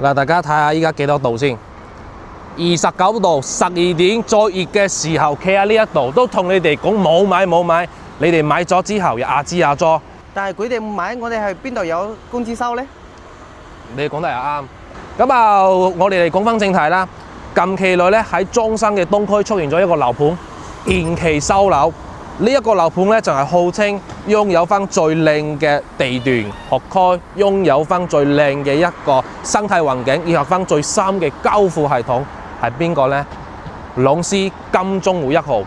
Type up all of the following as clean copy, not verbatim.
嗱，大家睇下依家幾多度先？29度，12點再熱嘅時候，企喺呢一度都同你哋講冇買，你哋買咗之後又阿支阿咗。但係佢哋唔買，我哋係邊度有工資收呢？你講得又啱。咁啊，我哋嚟講翻正題啦。近期內咧喺中山嘅東區出現咗一個樓盤延期收樓。呢一個樓盤咧就係號稱擁有翻最靚嘅地段學區，擁有翻最靚嘅一個生態環境，以及翻最新嘅交付系統，係邊個呢？朗詩金鐘湖1號。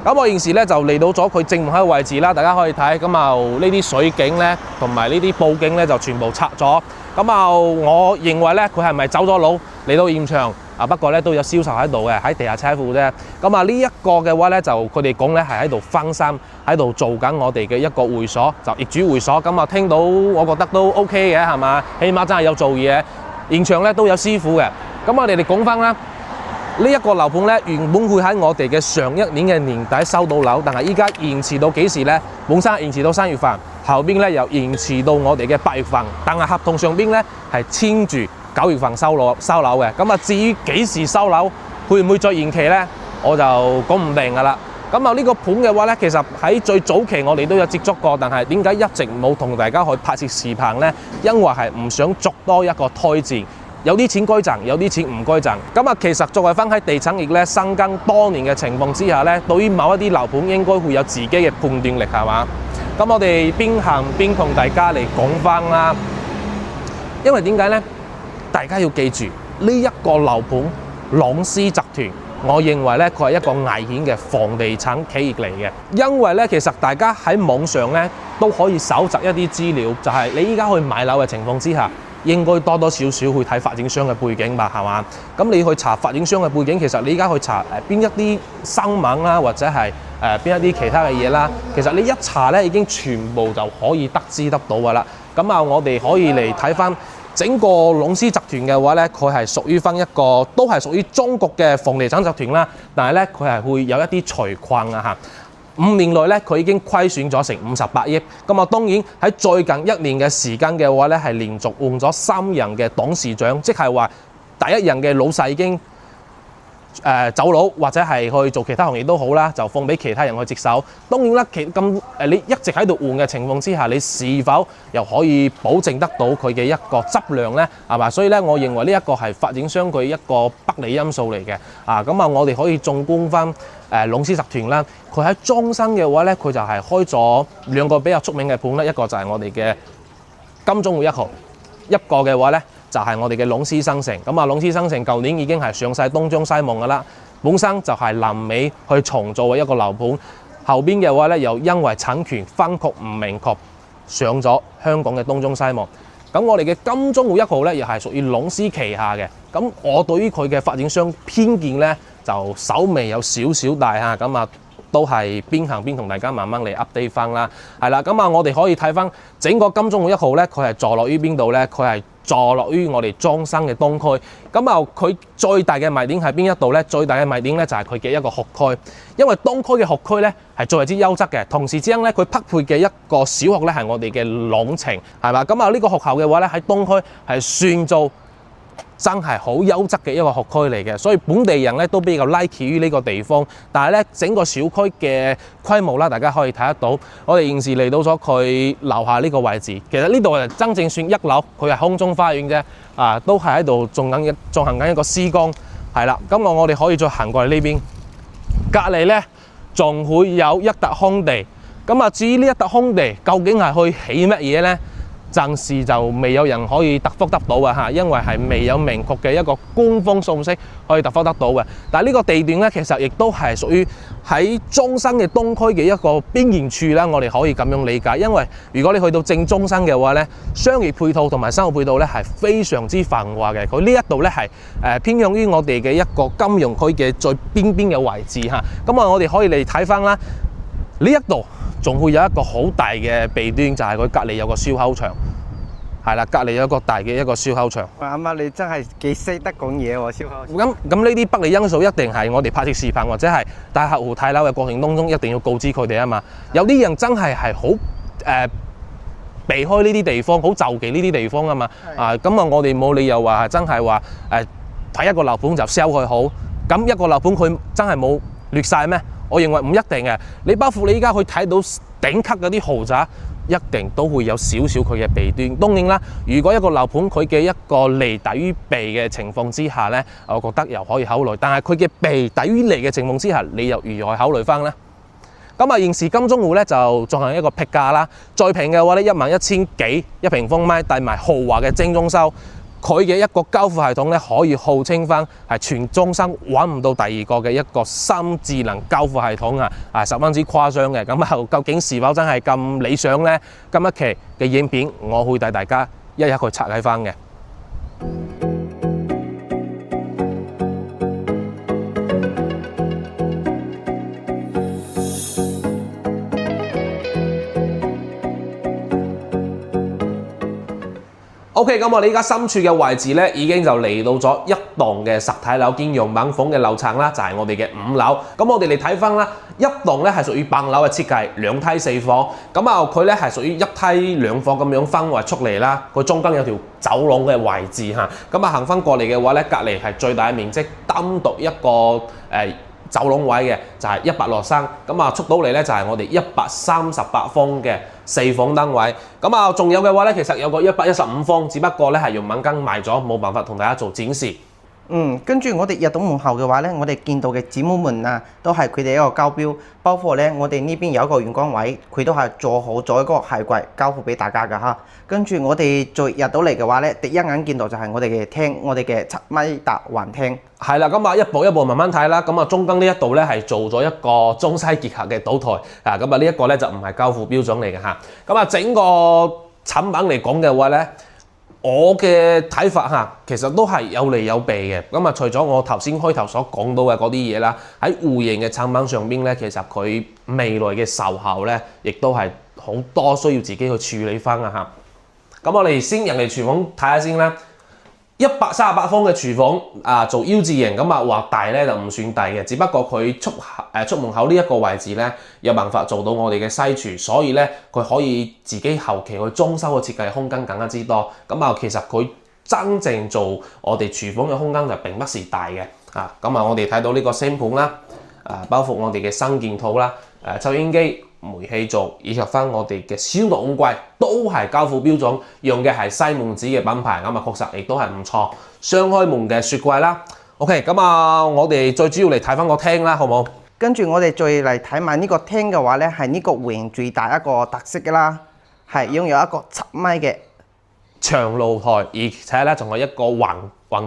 咁我現時咧就嚟到咗佢正門口嘅位置啦，大家可以睇。咁啊呢啲水警咧同埋呢啲報警咧就全部拆咗。咁啊我認為咧佢係咪走咗佬嚟到現場？不過咧都有銷售喺度嘅，喺地下車庫啫。咁啊呢一個嘅話咧，就佢哋講咧係喺度翻新，喺度做緊我哋嘅一個會所，就業主會所。咁啊聽到我覺得都 OK 嘅，係嘛？起碼真係有做嘢，現場咧都有師傅嘅。咁我哋講翻啦，呢一個樓盤咧原本會喺我哋嘅上一年嘅年底收到樓，但係依家延遲到幾時咧？本身延遲到3月份，後邊咧又延遲到我哋嘅8月份，但係合同上邊咧係簽住9月份收樓嘅。咁啊，至於幾時收樓，會唔會再延期呢？我就講唔定噶啦。咁啊，呢個盤嘅話呢，其實喺最早期我哋都有接觸過，但係點解一直冇同大家去拍攝視頻呢？因為係唔想捉多一個推薦，有啲錢該賺，有啲錢唔該賺。咁啊，其實作為翻喺地產業咧深耕多年嘅情況之下呢，對於某一啲樓盤應該會有自己嘅判斷力，係嘛？咁我哋邊行邊同大家嚟講翻啦。因為點解呢？大家要記住呢一個樓盤朗詩集團，我認為咧佢係一個危險嘅房地產企業嚟嘅。因為咧其實大家喺網上咧都可以搜集一啲資料，就係你依家去買樓嘅情況之下，應該多多少少去睇發展商嘅背景吧，係嘛？咁你去查發展商嘅背景，其實你依家去查邊一啲新聞啦，或者係邊一啲其他嘅嘢啦，其實你一查咧已經全部就可以得知得到噶啦。咁啊，我哋可以嚟睇翻整個朗詩集團嘅話咧，佢係屬於翻一個都係屬於中國嘅房地產集團啦。但係咧，佢係會有一啲財困啊嚇。5年內咧，佢已經虧損咗成58億。咁啊，當然喺最近1年嘅時間嘅話咧，係連續換咗3任嘅董事長，即係話第一任嘅老細已經走佬，或者係去做其他行業都好啦，就放俾其他人去接手。當然啦，你一直喺度換嘅情況之下，你是否又可以保證得到佢嘅一個質量呢？係嘛？所以咧，我認為呢一個係發展商佢一個不利因素嚟嘅。咁啊，我哋可以縱觀翻朗詩集團啦，佢喺中山嘅話咧，佢就係開咗2個比較出名嘅盤啦，一個就係我哋嘅金鐘湖1號，一個嘅話咧，就係我哋嘅朗詩新城。咁啊，朗詩新城舊年已經係上晒東張西望噶啦，本身就係臨尾去重做嘅一個樓盤，後邊嘅話咧又因為產權分割唔明確，上咗香港嘅東張西望。咁我哋嘅金鐘湖1號咧，又係屬於朗詩旗下嘅。咁我對於佢嘅發展商偏見咧，就稍微有少少大嚇。咁啊，都係邊行邊同大家慢慢嚟 update 翻啦。係啦，咁啊，我哋可以睇翻整個金鐘湖1號咧，佢係坐落於邊度咧？佢係坐落於我哋中山嘅東區。咁啊，佢最大嘅賣點係邊一度咧？最大嘅賣點咧就係佢嘅一個學區，因為東區嘅學區咧係最為之優質嘅。同時之間咧，佢匹配嘅一個小學咧係我哋嘅朗晴，係嘛？咁啊，呢個學校嘅話咧喺東區係算做真係好優質嘅一個學區嚟嘅，所以本地人咧都比較 like 於呢個地方。但係咧，整個小區嘅規模啦，大家可以睇得到。我哋現時嚟到咗佢樓下呢個位置，其實呢度係真正算1樓，佢係空中花園啫。都係喺度進行緊一個施工，係啦。咁我哋可以再行過嚟呢邊，隔離咧仲會有一笪空地。咁啊，至於呢一笪空地究竟係去起乜嘢咧？暫時就未有人可以答覆得到嘅嚇，因為係未有明確嘅一個官方信息可以答覆得到嘅。但係呢個地段咧，其實亦都係屬於喺中山嘅東區嘅一個邊緣處啦。我哋可以咁樣理解，因為如果你去到正中山嘅話咧，商業配套同埋生活配套咧係非常之繁華嘅。佢呢一度咧係偏向於我哋嘅一個金融區嘅最邊邊嘅位置嚇。咁啊，我哋可以嚟睇翻啦，呢一度仲會有一個好大嘅弊端，就係佢隔離有個燒烤場，係啦，隔離有一個大嘅一個燒烤場。阿媽，你真係幾識得講嘢喎，燒烤場。咁呢啲不利因素一定係我哋拍攝視頻或者係帶客戶睇樓嘅過程當中一定要告知佢哋啊嘛。有啲人真係好避開呢啲地方，好就忌呢啲地方啊嘛。咁啊，我哋冇理由話係真係話睇一個樓盤就 sell 佢好。咁一個樓盤佢真係冇劣晒咩？我認為唔一定嘅。你包括你依家去睇到頂級嗰啲豪宅，一定都會有少少佢嘅弊端。當然啦，如果一個樓盤佢嘅一個利大於弊嘅情況之下呢，我覺得又可以考慮。但係佢嘅弊大於利嘅情況之下，你又如何去考慮翻呢？咁啊，現時金鐘湖咧就進行一個劈價啦，最平嘅話咧11000幾一平方米，帶埋豪華嘅精裝修，佢嘅一個交付系統咧可以號稱翻係全中山揾唔到第二個嘅一個新智能交付系統啊，十分之誇張嘅。咁啊，究竟是否真係咁理想呢？今一期嘅影片我會帶大家一一去拆解翻嘅。OK， 咁我哋依家身處嘅位置咧，已經就嚟到咗一棟嘅實體樓兼樣板房嘅樓層啦，就係我哋嘅5樓。咁我哋嚟睇翻啦，一棟咧係屬於8樓嘅設計，2梯4房。咁啊，佢咧係屬於1梯2房咁樣分為出嚟啦。佢中間有條走廊嘅位置嚇。咁啊，行翻過嚟嘅話咧，隔離係最大嘅面積，單獨一個走廊位嘅就係163，咁啊出到嚟咧就係我哋138方嘅4房單位，咁啊仲有嘅話咧，其實有個115方，只不過咧係用敏感賣咗，冇辦法同大家做展示。跟住我哋入到門口嘅話咧，我哋見到嘅子母門啊，都係佢哋一個交標，包括咧我哋呢邊有一個玄關位，佢都係做好咗一個鞋櫃交付俾大家㗎嚇。跟住我哋再入到嚟嘅話咧，第一眼見到就係我哋嘅廳，我哋嘅7米達橫廳。係啦，咁啊一步一步慢慢睇啦。咁啊中間呢一度咧係做咗一個中西結合嘅島台啊。咁啊呢一個咧就唔係交付標準嚟嘅嚇。咁啊整個產品嚟講嘅話咧，我嘅睇法嚇，其實都係有利有弊嘅。咁啊，除咗我頭先開頭所講到嘅嗰啲嘢啦，喺戶型嘅產品上邊咧，其實佢未來嘅售後咧，亦都係好多需要自己去處理翻啊嚇。咁我哋先人哋廚房睇下先啦。138方嘅廚房啊，做 U 字型，咁啊話大咧就唔算大嘅，只不過佢出門口呢一個位置咧，有辦法做到我哋嘅西廚，所以咧佢可以自己後期去裝修嘅設計空間更加之多。咁啊，其實佢真正做我哋廚房嘅空間就並不是大嘅啊。咁啊，我哋睇到呢個星盤啦，包括我哋嘅新件套啦，抽煙機、煤氣灶以及翻我哋嘅消毒碗櫃都係交付標準，用嘅係西門子嘅品牌，咁啊確實亦都係唔錯。雙開門嘅雪櫃啦 ，OK， 咁啊我哋最主要嚟睇翻個廳啦，好唔好？跟住我哋再嚟睇埋呢個廳嘅話咧，係呢個戶型最大一個特色嘅啦，係擁有一個7米嘅長露台，而且咧仲有一個橫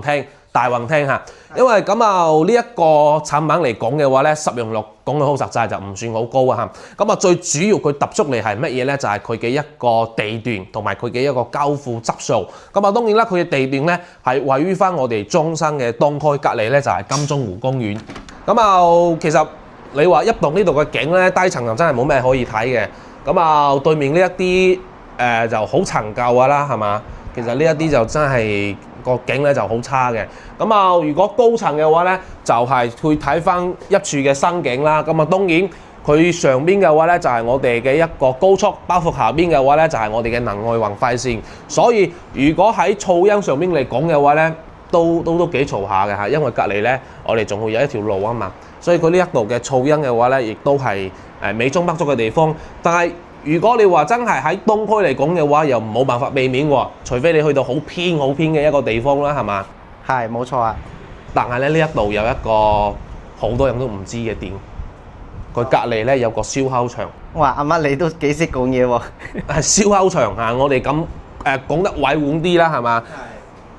廳。大橫廳嚇，因為咁啊呢一個產品嚟講嘅話咧，實用率講到好實際就唔算好高啊嚇。咁啊最主要佢突出嚟係乜嘢咧？就係佢嘅一個地段同埋佢嘅一個交付質素。咁啊當然啦，佢嘅地段咧係位於翻我哋中山嘅東區，隔離咧就係金鐘湖公園。咁啊其實你話一棟呢度嘅景咧，低層就真係冇咩可以睇嘅。咁啊對面呢一啲就好陳舊㗎啦，係嘛？其實呢一啲就真係個景咧就好差嘅。咁啊，如果高層嘅話咧，就係去睇翻一處嘅新景啦。咁啊，當然佢上邊嘅話咧就係我哋嘅一個高速，包括下邊嘅話咧就係我哋嘅能外環快線。所以如果喺噪音上邊嚟講嘅話咧，都幾嘈下嘅嚇，因為隔離咧我哋仲會有一條路啊嘛。所以佢呢一度嘅噪音嘅話咧，亦都係美中不足嘅地方。但係如果你話真係喺東區嚟講嘅話，又冇辦法避免喎，除非你去到好偏嘅一個地方啦，係嘛？係冇錯啊。但係咧呢一度有一個好多人都唔知嘅點，佢隔離咧有個燒烤場。哇！阿媽你都幾識講嘢喎。係燒烤場嚇，我哋咁講得委婉啲啦，係嘛？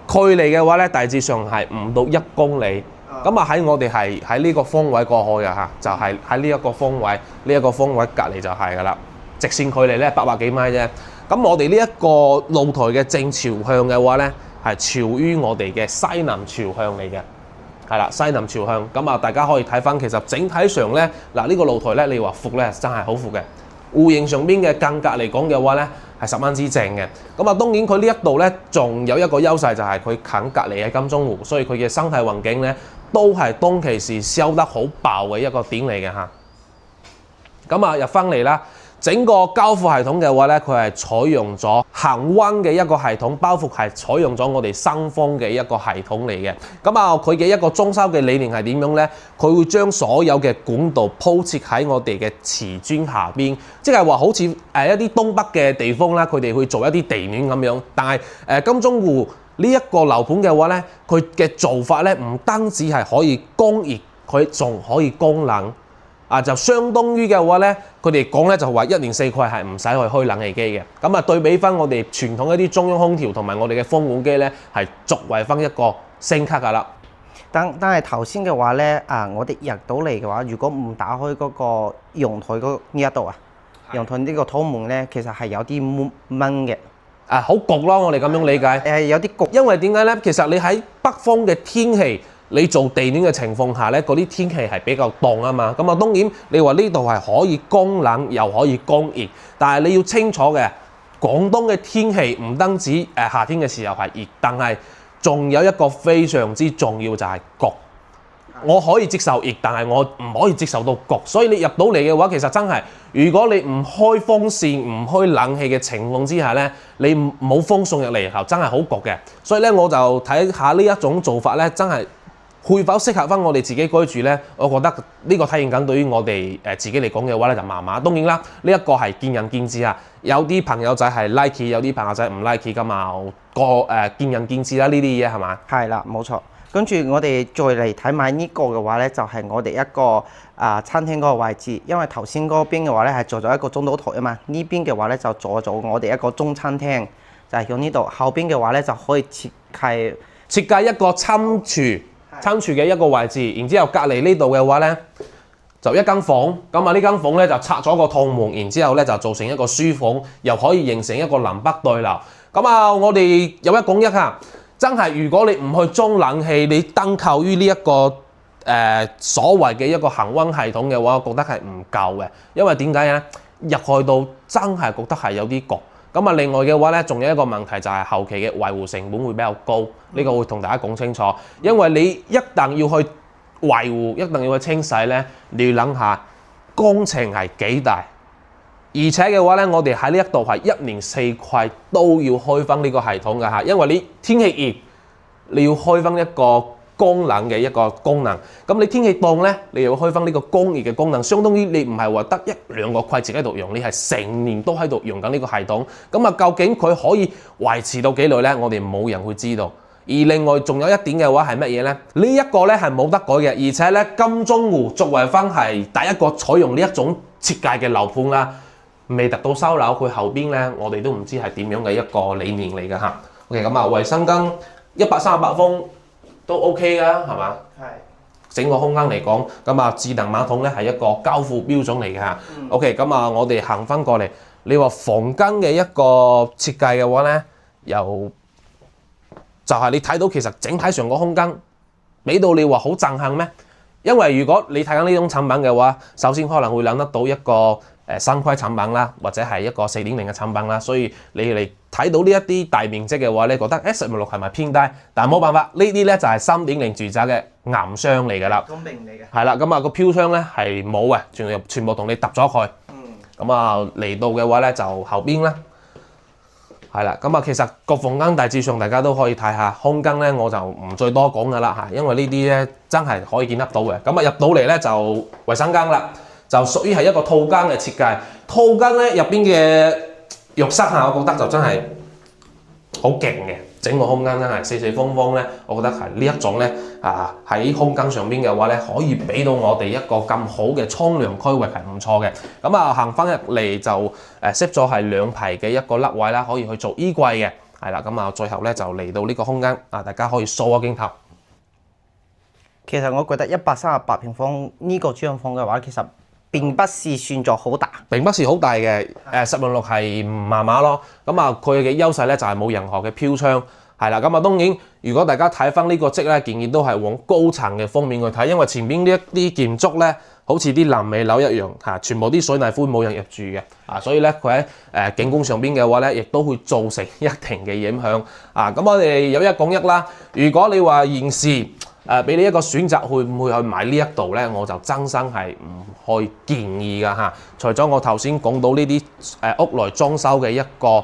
距離嘅話咧，大致上係唔到1公里。咁啊喺我哋係喺呢個方位過去嘅嚇，就係喺呢一個方位，呢一個方位隔離就係㗎啦。直線距離咧800幾米啫。咁我哋呢一個露台嘅正朝向嘅話咧，係朝於我哋嘅西南朝向嚟嘅。係啦，西南朝向。咁啊，大家可以睇翻，其實整體上咧，嗱呢個露台咧，你話闊咧真係好闊嘅。戶型上邊嘅間隔嚟講嘅話咧，係十分之正嘅。咁啊，當然佢呢一度咧，仲有一個優勢就係佢近隔離喺金鐘湖，所以佢嘅生態環境咧，都係當其時燒得好爆嘅一個點嚟嘅嚇。咁啊入翻嚟啦。整個交付系統嘅話咧，佢係採用咗恒溫嘅一個系統，包括係採用咗我哋生風嘅一個系統嚟嘅。咁啊，佢嘅一個裝修嘅理念係點樣咧？佢會將所有嘅管道鋪設喺我哋嘅瓷磚下邊，即係話好似一啲東北嘅地方啦，佢哋會做一啲地面咁樣。但係金鐘湖呢一個樓盤嘅話咧，佢嘅做法咧唔單止係可以供熱，佢仲可以供冷。就相當於嘅話咧，佢哋講咧就話1年4季係唔使去開冷氣機嘅。咁啊，對比翻我哋傳統一啲中央空調同埋我哋嘅風管機咧，係作為翻一個升級噶啦。但係頭先嘅話咧，我哋入到嚟嘅話，如果唔打開嗰個陽台嗰呢一度陽台呢個土門咧，其實係有啲悶嘅。好焗咯，我哋咁樣理解。有啲焗，因為點解咧？其實你喺北方嘅天氣，你做地暖嘅情況下咧，嗰啲天氣係比較凍啊嘛。咁啊，當然你話呢度係可以供冷又可以供熱，但係你要清楚嘅，廣東嘅天氣唔單止夏天嘅時候係熱，但係仲有一個非常之重要就係焗。我可以接受熱，但係我唔可以接受到焗。所以你入到嚟嘅話，其實真係，如果你唔開風扇、唔開冷氣嘅情況之下咧，你冇風送入嚟後，真係好焗嘅。所以咧，我就睇下呢一種做法咧，真係會否適合翻我哋自己居住咧？我覺得呢個體驗緊對於我哋自己嚟講嘅話咧，就麻麻。當然啦，呢一個係見仁見智啊。有啲朋友仔係 like， 有啲朋友仔唔 like 噶嘛。見仁見智啦，呢啲嘢係嘛？係啦，冇錯。跟住我哋再嚟睇埋呢個嘅話咧，就係我哋一個餐廳嗰個位置，因為頭先嗰邊嘅話咧係做咗一個中島台啊嘛，呢邊嘅話咧就做咗我哋一個中餐廳，就係喺呢度。後邊嘅話咧就可以設計一個餐廚嘅一個位置，然之後隔離呢度嘅話咧就一間房，咁啊呢間房咧就拆咗個趟門，然之後咧就做成一個書房，又可以形成一個南北對流。咁啊，我哋有一講一下。真係，如果你唔去裝冷氣，你單靠於呢一個所謂嘅一個恆溫系統嘅話，我覺得係唔夠嘅。因為點解咧？入去到真係覺得係有啲焗。咁啊，另外嘅話咧，仲有一個問題就係後期嘅維護成本會比較高。呢個會同大家講清楚。因為你一旦要去維護，一定要去清洗咧，你要諗下工程係幾大。而且嘅話咧，我哋喺呢一度係1年4季都要開返呢個系統嘅嚇，因為你天氣熱，你要開返一個供冷嘅一個功能。咁你天氣凍咧，你又要開返呢個供熱嘅功能，相當於你唔係話得1、2個季節喺度用，你係成年都喺度用緊呢個系統。咁啊，究竟佢可以維持到幾耐咧？我哋冇人會知道。而另外仲有一點嘅話係乜嘢咧？呢一個咧係冇得改嘅，而且咧金鐘湖作為返係第一個採用呢一種設計嘅樓盤啦。未達到收樓，佢後邊咧，我哋都唔知係點樣嘅一個理念嚟嘅嚇。OK， 咁啊，衞生間138方都 OK 噶，係嘛？係。整個空間嚟講，咁啊，智能馬桶咧係一個交付標準嚟嘅嚇。OK， 咁啊，我哋行翻過嚟，你話房間嘅一個設計嘅話咧，就係你睇到其實整體上個空間俾到你話好震撼咩？因為如果你睇緊呢種產品嘅話，首先可能會諗得到一個新規產品啦，或者係一個4.0嘅產品啦，所以你嚟睇到呢一啲大面積嘅話，你覺得16係咪偏低？但係冇辦法，呢啲咧就係3.0住宅嘅岩箱嚟㗎啦。公平嚟嘅。係啦，咁啊個飄窗咧係冇嘅，全部同你揼咗佢。咁啊嚟到嘅話咧就後邊啦。係啦，咁啊其實個房間大致上大家都可以睇下，空間咧我就唔再多講㗎啦嚇，因為呢啲咧真係可以見得到嘅。咁啊入到嚟咧就衞生間啦。就屬於係一個套間嘅設計，套間咧入邊嘅浴室嚇，我覺得就真係好勁嘅，整個空間真係四四方方咧，我覺得係呢一種咧喺空間上邊嘅話咧，可以俾到我哋一個咁好嘅沖涼區域係唔錯嘅。咁啊行翻入嚟就攝咗係2排嘅一個凹位啦，可以去做衣櫃嘅，係啦。咁啊最後咧就嚟到呢個空間啊，大家可以掃個鏡頭。其實我覺得138平方呢個張房嘅話，其實並不是算作好大，並不是好大嘅，10/6係麻麻咯。咁啊，佢嘅優勢咧就係冇任何嘅飄窗，係啦。咁啊，當然如果大家睇翻呢個則咧，建議都係往高層嘅方面去睇，因為前邊呢一啲建築咧，好似啲爛尾樓一樣嚇，全部啲水泥灰冇人入住嘅啊，所以咧佢喺景觀上邊嘅話咧，亦都會造成一定嘅影響啊。咁我哋有一講一啦，如果你話現時俾你一個選擇，會唔會去買呢一度呢？我就真心係唔去建議㗎嚇。除咗我頭先講到呢啲屋內裝修嘅一個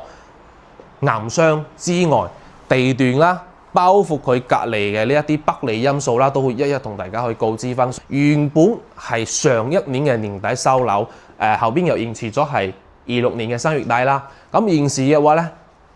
硬傷之外，地段啦，包括佢隔離嘅呢一啲不利因素啦，都會一一同大家去告知翻。原本係上一年嘅年底收樓，後邊又延遲咗係26年嘅3月底啦。咁現時嘅話呢，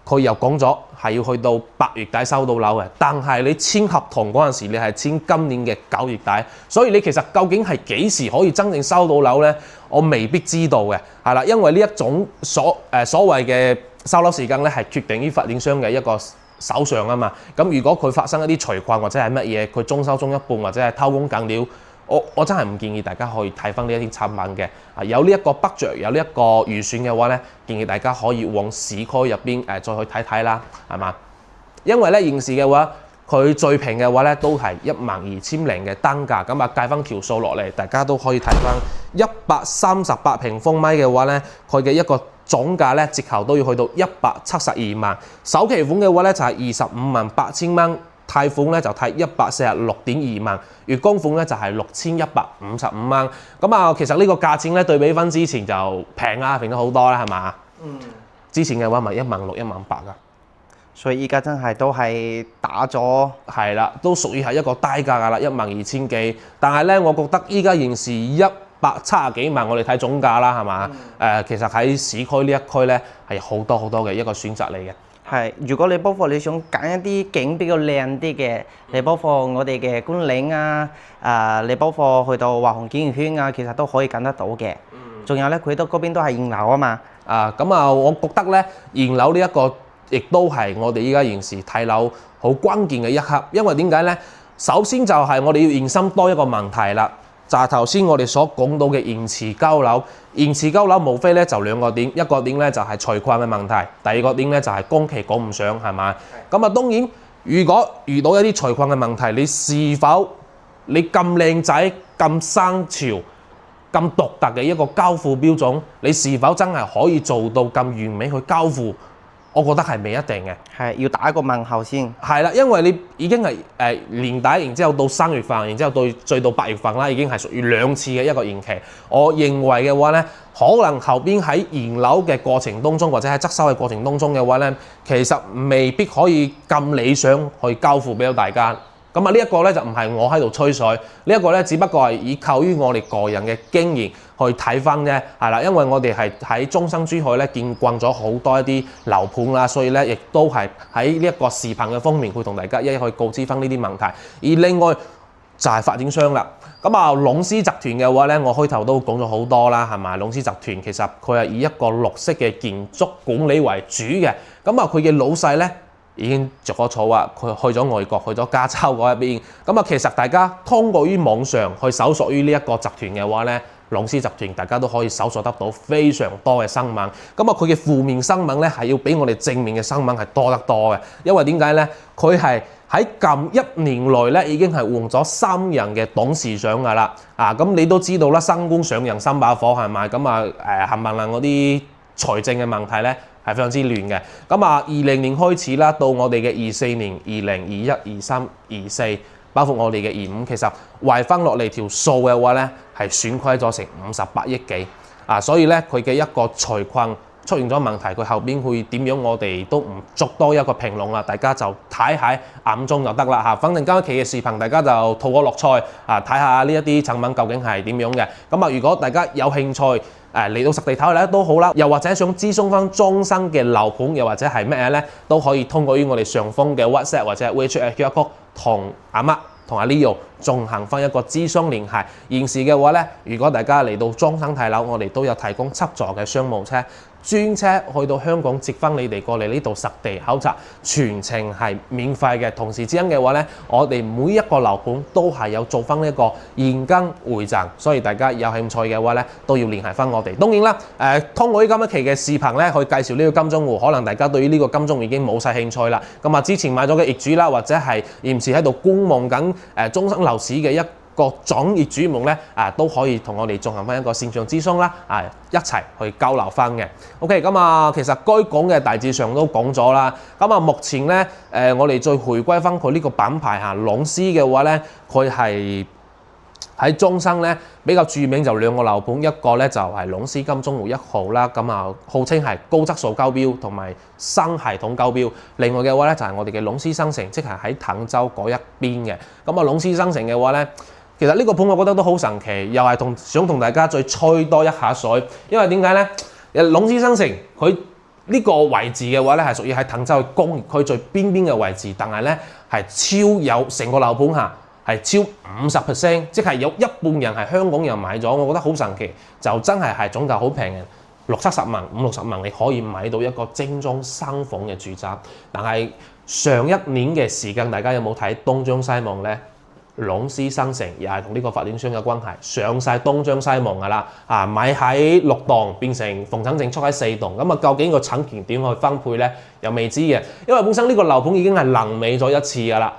佢又講咗係要去到8月底收到樓嘅，但係你簽合同嗰陣時，你係簽今年嘅9月底，所以你其實究竟係幾時可以真正收到樓呢？我未必知道嘅，係啦，因為呢一種所謂嘅收樓時間咧，係決定於發展商嘅一個手上啊嘛。咁如果佢發生一啲財困或者係乜嘢，佢裝修中一半或者係偷工減料，我真係唔建議大家可以睇翻呢一啲產品嘅。有呢一個budget，有呢一個預算嘅話咧，建議大家可以往市區入邊再去睇睇啦，係嘛？因為咧現時嘅話，佢最平嘅話咧都係12000零嘅單價，咁計翻條數落嚟，大家都可以睇翻138平方米嘅話咧，佢嘅一個總價咧折頭都要去到172萬，首期款嘅話咧就係258000蚊，貸款咧就睇146.2萬，月供款咧就係6155蚊。咁其實呢個價錢咧對比翻之前就平啦，平咗好多啦，係嘛？之前嘅話咪16000、18000噶。所以依家真係都係打咗，係啦，都屬於係一個低價㗎啦，12000幾。但係咧，我覺得依家現時170幾萬，我哋睇總價啦，係嘛？其實喺市區呢一區咧係好多嘅一個選擇嚟嘅。係，如果你包括你想揀一啲景比較靚啲嘅，你包括我哋嘅觀嶺啊，你包括去到華雄景園圈啊，其實都可以揀得到嘅。仲有咧，佢嗰邊都係現樓啊嘛。我覺得咧，現樓呢一個亦都係我哋依家現時睇樓好關鍵嘅一刻，因為點解呢？首先就係我哋要認心多一個問題啦，就係頭先我哋所講到嘅延遲交樓。延遲交樓無非咧就兩個點，一個點咧就係財困嘅問題，第二個點咧就係工期趕唔上，係咪？咁當然，如果遇到一啲財困嘅問題，你是否你咁靚仔、咁新潮、咁獨特嘅一個交付標準，你是否真係可以做到咁完美去交付？我覺得係未一定嘅，係要打一個問號先。係啦，因為你已經係年底，然之後到3月份，然之後再到8月份啦，已經係屬於2次嘅一個延期。我認為嘅話咧，可能後邊喺驗樓嘅過程當中，或者喺執收嘅過程當中嘅話咧，其實未必可以咁理想去交付俾到大家。咁呢一個咧就唔係我喺度吹水，呢一個咧只不過係依靠於我哋個人嘅經驗去睇翻啫，係啦，因為我哋係喺中生珠海咧見慣咗好多一啲樓盤啦，所以咧亦都係喺呢一個視頻嘅方面會同大家一一去告知翻呢啲問題。而另外就係發展商啦，龍獅集團嘅話咧，我開頭都講咗好多啦，係咪？龍獅集團其實佢係以一個綠色嘅建築管理為主嘅，佢嘅老細咧，已經着咗草啊！佢去咗外國，去咗加州嗰一邊。其實大家通過於網上去搜索於呢一個集團嘅話咧，龍獅集團大家都可以搜索得到非常多嘅新聞。佢嘅負面新聞咧係要比我哋正面嘅新聞係多得多嘅。因為點解咧？佢係喺近1年內咧已經係換咗3人嘅董事長㗎啦。咁你都知道啦，新官上任三把火係咪？冚唪唥嗰啲財政嘅問題咧，係非常之亂嘅。20年開始啦，到我哋嘅24年、20、21、23、24，包括我哋嘅25，其實圍翻落嚟條數嘅話咧，係損虧咗成58億幾。所以咧，佢嘅一個財困出現咗問題，佢後邊會點樣，我哋都唔作多一個評論啦。大家就睇喺眼中就得啦嚇。反正今期嘅視頻，大家就圖個樂趣睇下呢一啲產品究竟係點樣嘅。如果大家有興趣，嚟到實地睇咧都好啦，又或者想諮詢翻裝修嘅樓盤，又或者係咩咧，都可以通過於我哋上方嘅 WhatsApp 或者 WeChat QR Code 同阿媽同阿 Leo 進行翻一個諮詢聯繫。現時嘅話咧，如果大家嚟到裝修睇樓，我哋都有提供7座嘅商務車，專車去到香港接翻你哋過嚟呢度實地考察，全程係免費嘅。同時之間嘅話咧，我哋每一個樓盤都係有做翻一個現金回贈，所以大家有興趣嘅話咧，都要聯繫翻我哋。當然啦，通過呢今一期嘅視頻咧，去介紹呢個金鐘戶，可能大家對於呢個金鐘已經冇晒興趣啦。之前買咗嘅業主啦，或者係現時喺度觀望緊中生樓市嘅一各種業主們咧都可以同我哋進行翻一個線上諮詢啦，一齊去交流翻嘅。OK， 咁其實該講嘅大致上都講咗啦。咁目前咧我哋再回歸翻佢呢個品牌朗詩嘅話咧，佢係喺中生咧比較著名就兩個樓盤，一個咧就係朗詩金鐘湖1號啦，咁號稱係高質素交標同埋新系統交標。另外嘅話咧就係我哋嘅朗詩新城，即係喺滕州嗰一邊嘅。咁朗詩新城嘅話咧，其實呢個盤我覺得都好神奇，又係想同大家再吹多一下水，因為點解咧？朗詩新城佢呢個位置嘅話咧係屬於喺滕州工業區最邊嘅位置，但係咧係超有成個樓盤下係超50%，即係有一半人係香港人買咗，我覺得好神奇，就真係總價好平嘅，60-70萬、50-60萬你可以買到一個精裝3房嘅住宅。但係上一年嘅時間，大家有冇睇東張西望咧？朗詩新城又係同呢個發展商嘅關係，上晒東張西望㗎啦，買喺6棟變成房產證出喺4棟，咁究竟個產權點去分配咧，又未知嘅，因為本身呢個樓盤已經係臨尾咗一次㗎啦。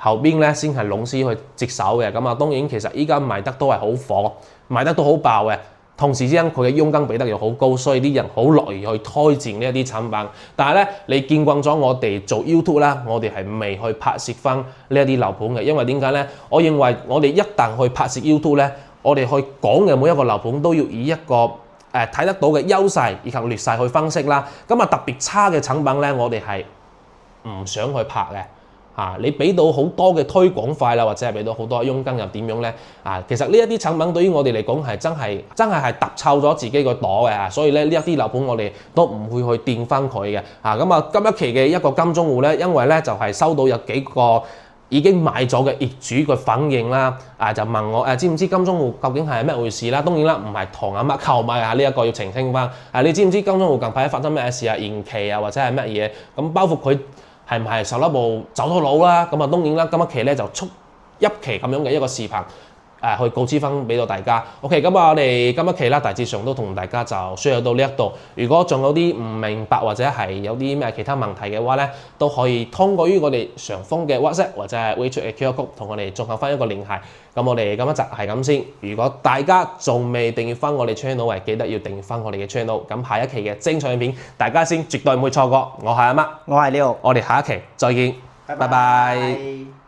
後邊咧先係朗詩去接手嘅，咁當然其實依家賣得都係好火，賣得都好爆嘅。同時之間佢嘅佣金比得又好高，所以啲人好樂意去推薦呢一啲產品。但係咧，你見慣咗我哋做 YouTube 啦，我哋係未去拍攝翻呢一啲樓盤嘅，因為點解咧？我認為我哋一旦去拍攝 YouTube 咧，我哋去講嘅每一個樓盤都要以一個睇得到嘅優勢以及劣勢去分析啦。咁特別差嘅產品咧，我哋係唔想去拍嘅。你俾到好多嘅推廣費啦，或者係俾到好多佣金又點樣咧？其實呢一啲產品對於我哋嚟講係真係揼臭咗自己個袋嘅，所以咧呢一啲樓盤我哋都唔會去掂翻佢嘅。今一期嘅一個金鐘湖咧，因為咧就係收到有幾個已經買咗嘅業主嘅反應啦，就問我知唔知金鐘湖究竟係咩回事啦？當然啦，唔係同阿乜購買呢一個要澄清翻。你知唔知金鐘湖近排發生咩事延期或者係乜嘢？咁包括佢係唔係受得部走咗佬啦？咁當然啦，今一期咧就出一期咁樣嘅一個視頻，去告知翻俾到大家。OK，咁我哋今一期啦，大致上都同大家就 share 到呢一度。如果仲有啲唔明白或者係有啲咩其他問題嘅話咧，都可以通過於我哋上方嘅 WhatsApp 或者係 WeChat 嘅 QR Code 同我哋進行翻一個聯繫。咁我哋今一集係咁先。如果大家仲未訂閱翻我哋 channel，記得要訂閱翻我哋嘅 channel。咁下一期嘅精彩影片，大家先絕對唔會錯過。我係阿乜，我係Leo，我哋下一期再見，拜拜。